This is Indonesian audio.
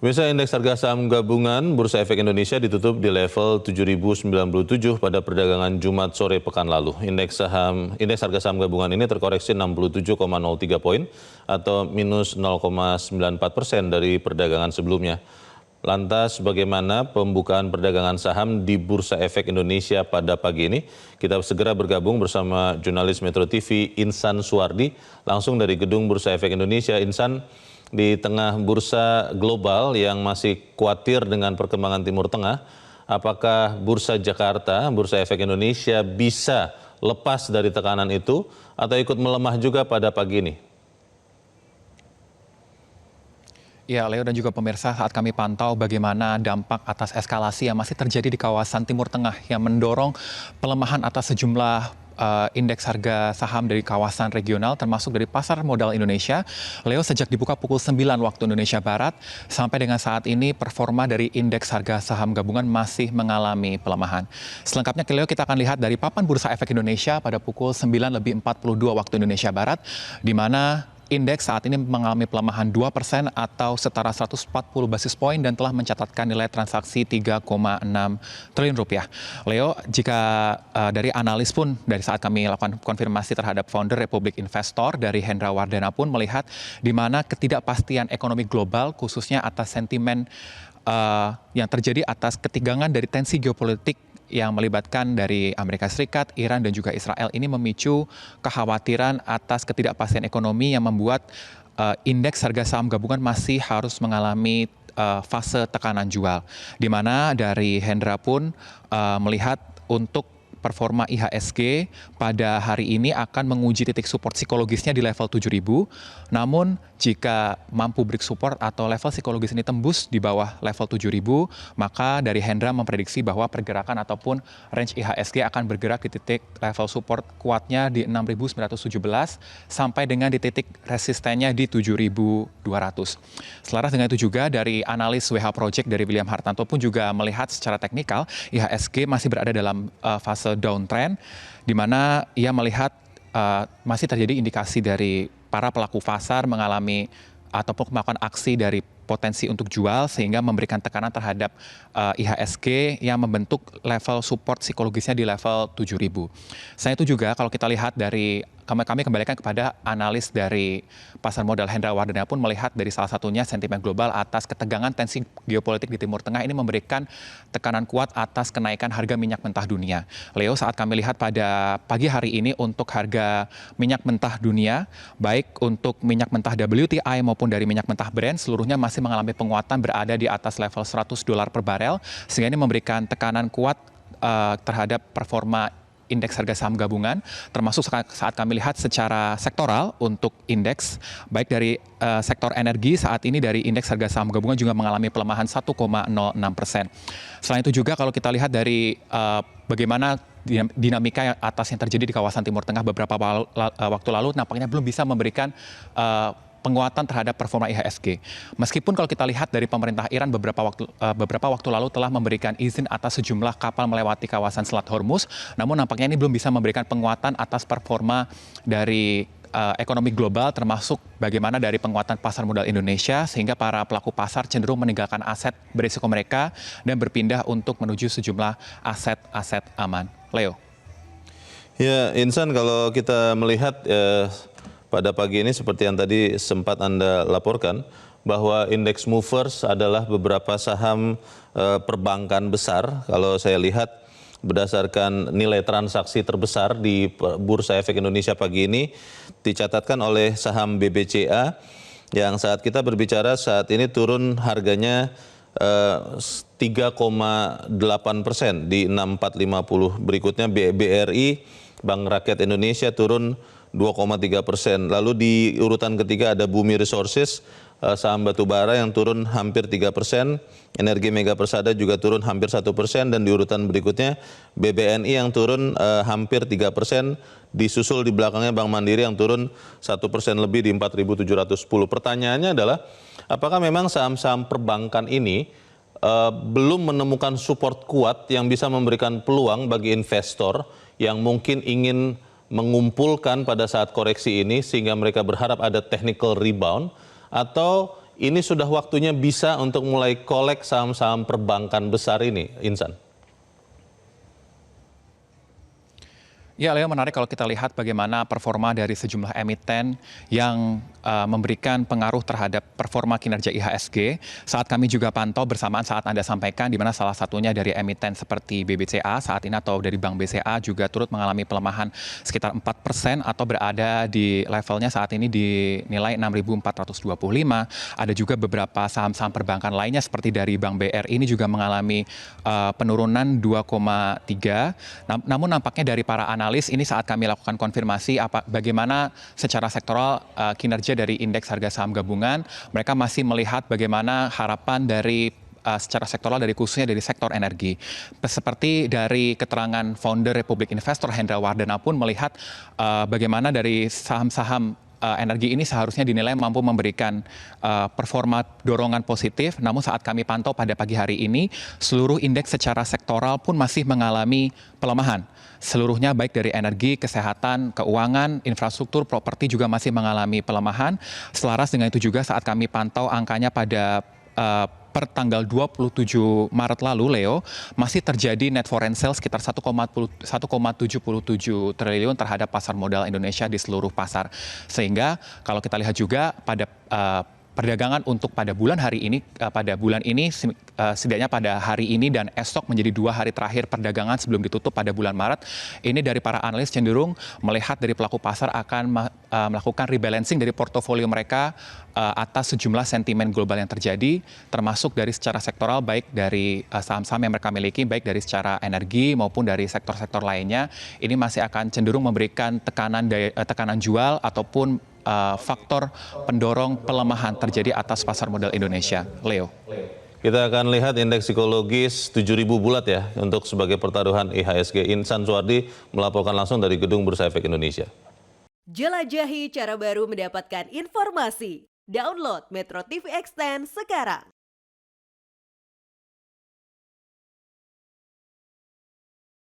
Pemirsa, indeks harga saham gabungan Bursa Efek Indonesia ditutup di level 7.097 pada perdagangan Jumat sore pekan lalu. Indeks harga saham gabungan ini terkoreksi 67,03 poin atau minus 0,94% dari perdagangan sebelumnya. Lantas bagaimana pembukaan perdagangan saham di Bursa Efek Indonesia pada pagi ini? Kita segera bergabung bersama jurnalis Metro TV Insan Suwardi langsung dari Gedung Bursa Efek Indonesia. Insan, di tengah bursa global yang masih khawatir dengan perkembangan Timur Tengah, apakah Bursa Jakarta, Bursa Efek Indonesia bisa lepas dari tekanan itu atau ikut melemah juga pada pagi ini? Ya, Leo dan juga pemirsa, saat kami pantau bagaimana dampak atas eskalasi yang masih terjadi di kawasan Timur Tengah yang mendorong pelemahan atas sejumlah indeks harga saham dari kawasan regional termasuk dari pasar modal Indonesia. Leo, sejak dibuka pukul 9 waktu Indonesia Barat sampai dengan saat ini performa dari indeks harga saham gabungan masih mengalami pelemahan. Selengkapnya Leo, kita akan lihat dari papan Bursa Efek Indonesia pada pukul 9.42 waktu Indonesia Barat, di mana indeks saat ini mengalami pelemahan 2% atau setara 140 basis poin dan telah mencatatkan nilai transaksi 3,6 triliun rupiah. Leo, jika dari analis pun dari saat kami lakukan konfirmasi terhadap founder Republik Investor dari Hendra Wardana pun melihat di mana ketidakpastian ekonomi global khususnya atas sentimen yang terjadi atas ketegangan dari tensi geopolitik yang melibatkan dari Amerika Serikat, Iran, dan juga Israel ini memicu kekhawatiran atas ketidakpastian ekonomi yang membuat indeks harga saham gabungan masih harus mengalami fase tekanan jual. Di mana dari Hendra pun melihat untuk performa IHSG pada hari ini akan menguji titik support psikologisnya di level 7.000. Namun jika mampu break support atau level psikologis ini tembus di bawah level 7.000, maka dari Hendra memprediksi bahwa pergerakan ataupun range IHSG akan bergerak di titik level support kuatnya di 6.917 sampai dengan di titik resistennya di 7.200. Selaras dengan itu juga dari analis WH Project dari William Hartanto pun juga melihat secara teknikal IHSG masih berada dalam fase downtrend, di mana ia melihat masih terjadi indikasi dari para pelaku pasar mengalami ataupun melakukan aksi dari potensi untuk jual sehingga memberikan tekanan terhadap IHSG yang membentuk level support psikologisnya di level 7.000. Selain itu juga kalau kita lihat dari kami kembalikan kepada analis dari pasar modal Hendra Wardana pun melihat dari salah satunya sentimen global atas ketegangan tensi geopolitik di Timur Tengah ini memberikan tekanan kuat atas kenaikan harga minyak mentah dunia. Leo, saat kami lihat pada pagi hari ini untuk harga minyak mentah dunia, baik untuk minyak mentah WTI maupun dari minyak mentah Brent, seluruhnya masih mengalami penguatan berada di atas level $100 per barel, sehingga ini memberikan tekanan kuat terhadap performa indeks harga saham gabungan, termasuk saat kami lihat secara sektoral untuk indeks, baik dari sektor energi saat ini dari indeks harga saham gabungan juga mengalami pelemahan 1,06%. Selain itu juga kalau kita lihat dari bagaimana dinamika yang atas yang terjadi di kawasan Timur Tengah beberapa waktu lalu nampaknya belum bisa memberikan penguatan terhadap performa IHSG. Meskipun kalau kita lihat dari pemerintah Iran beberapa waktu lalu telah memberikan izin atas sejumlah kapal melewati kawasan Selat Hormuz, namun nampaknya ini belum bisa memberikan penguatan atas performa dari ekonomi global, termasuk bagaimana dari penguatan pasar modal Indonesia, sehingga para pelaku pasar cenderung meninggalkan aset berisiko mereka dan berpindah untuk menuju sejumlah aset-aset aman. Leo. Ya, Insan, kalau kita melihat pada pagi ini seperti yang tadi sempat Anda laporkan, bahwa index movers adalah beberapa saham perbankan besar. Kalau saya lihat berdasarkan nilai transaksi terbesar di Bursa Efek Indonesia pagi ini dicatatkan oleh saham BBCA yang saat kita berbicara saat ini turun harganya 3,8% di 6450. Berikutnya BRI, Bank Rakyat Indonesia turun 2,3%. Lalu di urutan ketiga ada Bumi Resources, saham batubara yang turun hampir 3%, Energi Mega Persada juga turun hampir 1%, dan di urutan berikutnya BBNI yang turun hampir 3%, disusul di belakangnya Bank Mandiri yang turun 1% lebih di 4.710. Pertanyaannya adalah, apakah memang saham-saham perbankan ini belum menemukan support kuat yang bisa memberikan peluang bagi investor yang mungkin ingin mengumpulkan pada saat koreksi ini sehingga mereka berharap ada technical rebound, atau ini sudah waktunya bisa untuk mulai kolek saham-saham perbankan besar ini, Insan? Ya, Leo, menarik kalau kita lihat bagaimana performa dari sejumlah emiten yang memberikan pengaruh terhadap performa kinerja IHSG. Saat kami juga pantau bersamaan saat Anda sampaikan, di mana salah satunya dari emiten seperti BBCA saat ini atau dari Bank BCA juga turut mengalami pelemahan sekitar 4% atau berada di levelnya saat ini di nilai 6.425. Ada juga beberapa saham-saham perbankan lainnya seperti dari Bank BRI ini juga mengalami penurunan 2,3. Namun nampaknya dari para analis ini saat kami lakukan konfirmasi bagaimana secara sektoral kinerja dari indeks harga saham gabungan, mereka masih melihat bagaimana harapan dari secara sektoral dari khususnya dari sektor energi. Seperti dari keterangan founder Republik Investor Hendra Wardana pun melihat bagaimana dari saham-saham energi ini seharusnya dinilai mampu memberikan performa dorongan positif. Namun saat kami pantau pada pagi hari ini, seluruh indeks secara sektoral pun masih mengalami pelemahan. Seluruhnya baik dari energi, kesehatan, keuangan, infrastruktur, properti juga masih mengalami pelemahan. Selaras dengan itu juga saat kami pantau angkanya pada per tanggal 27 Maret lalu, Leo, masih terjadi net foreign sales sekitar 1,77 triliun terhadap pasar modal Indonesia di seluruh pasar. Sehingga kalau kita lihat juga pada perdagangan untuk pada bulan ini setidaknya pada hari ini dan esok menjadi 2 hari terakhir perdagangan sebelum ditutup pada bulan Maret. Ini dari para analis cenderung melihat dari pelaku pasar akan melakukan rebalancing dari portofolio mereka atas sejumlah sentimen global yang terjadi, termasuk dari secara sektoral baik dari saham-saham yang mereka miliki, baik dari secara energi maupun dari sektor-sektor lainnya. Ini masih akan cenderung memberikan tekanan jual ataupun faktor pendorong pelemahan terjadi atas pasar modal Indonesia. Leo. Kita akan lihat indeks psikologis 7.000 bulat ya untuk sebagai pertaruhan IHSG. Insan Suwardi melaporkan langsung dari Gedung Bursa Efek Indonesia. Jelajahi cara baru mendapatkan informasi. Download Metro TV Extend sekarang.